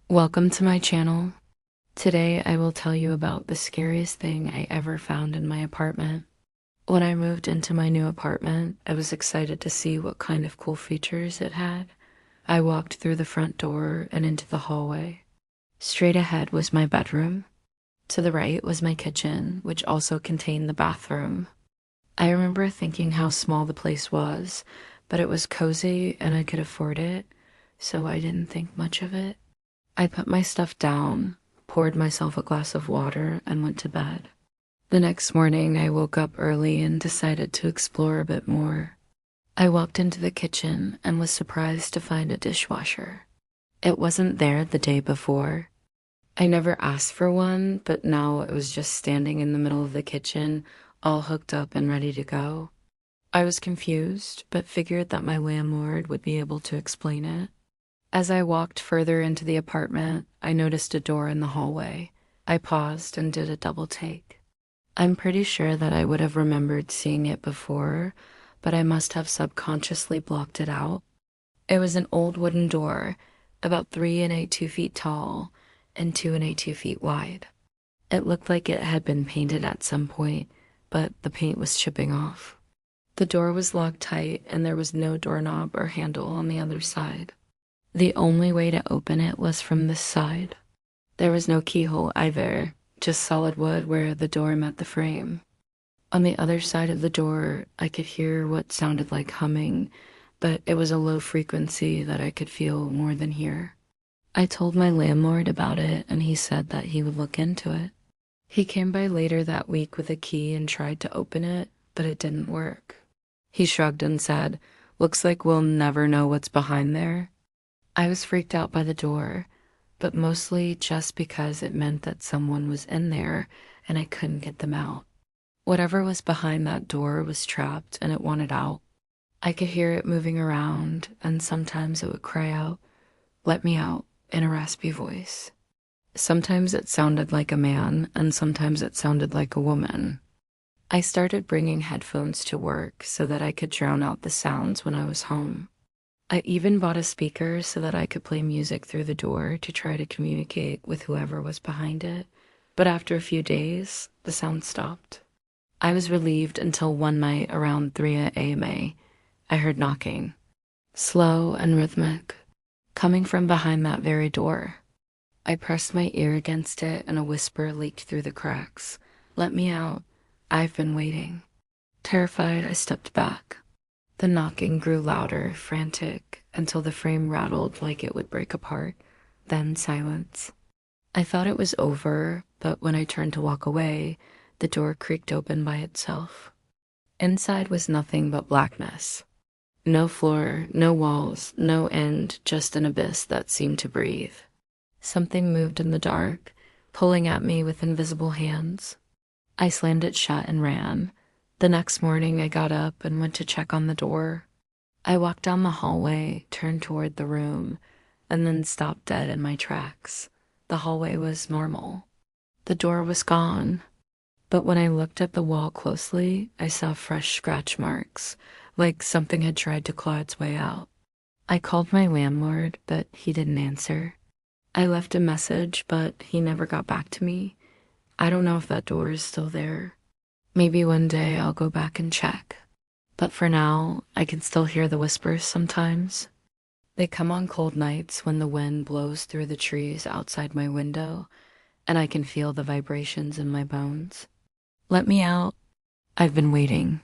Welcome to my channel. Today I will tell you about the scariest thing I ever found in my apartment. When I moved into my new apartment, I was excited to see what kind of cool features it had. I walked through the front door and into the hallway. Straight ahead was my bedroom. To the right was my kitchen, which also contained the bathroom. I remember thinking how small the place was, but it was cozy and I could afford it, so I didn't think much of it. I put my stuff down, poured myself a glass of water, and went to bed. The next morning, I woke up early and decided to explore a bit more. I walked into the kitchen and was surprised to find a dishwasher. It wasn't there the day before. I never asked for one, but now it was just standing in the middle of the kitchen, all hooked up and ready to go. I was confused, but figured that my landlord would be able to explain it. As I walked further into the apartment, I noticed a door in the hallway. I paused and did a double take. I'm pretty sure that I would have remembered seeing it before, but I must have subconsciously blocked it out. It was an old wooden door, about 3 and 2 feet tall and 2 and 2 feet wide. It looked like it had been painted at some point, but the paint was chipping off. The door was locked tight and there was no doorknob or handle on the other side. The only way to open it was from this side. There was no keyhole either, just solid wood where the door met the frame. On the other side of the door, I could hear what sounded like humming, but it was a low frequency that I could feel more than hear. I told my landlord about it and he said that he would look into it. He came by later that week with a key and tried to open it, but it didn't work. He shrugged and said, "Looks like we'll never know what's behind there." I was freaked out by the door, but mostly just because it meant that someone was in there and I couldn't get them out. Whatever was behind that door was trapped and it wanted out. I could hear it moving around, and sometimes it would cry out, "Let me out," in a raspy voice. Sometimes it sounded like a man, and sometimes it sounded like a woman. I started bringing headphones to work so that I could drown out the sounds when I was home. I even bought a speaker so that I could play music through the door to try to communicate with whoever was behind it. But after a few days, the sound stopped. I was relieved until one night around 3 a.m. I heard knocking, slow and rhythmic, coming from behind that very door. I pressed my ear against it and a whisper leaked through the cracks. "Let me out. I've been waiting." Terrified, I stepped back. The knocking grew louder, frantic, until the frame rattled like it would break apart. Then silence. I thought it was over, but when I turned to walk away, the door creaked open by itself. Inside was nothing but blackness. No floor, no walls, no end, just an abyss that seemed to breathe. Something moved in the dark, pulling at me with invisible hands. I slammed it shut and ran. The next morning, I got up and went to check on the door. I walked down the hallway, turned toward the room, and then stopped dead in my tracks. The hallway was normal. The door was gone. But when I looked at the wall closely, I saw fresh scratch marks, like something had tried to claw its way out. I called my landlord, but he didn't answer. I left a message, but he never got back to me. I don't know if that door is still there. Maybe one day I'll go back and check. But for now, I can still hear the whispers sometimes. They come on cold nights when the wind blows through the trees outside my window, and I can feel the vibrations in my bones. Let me out. I've been waiting.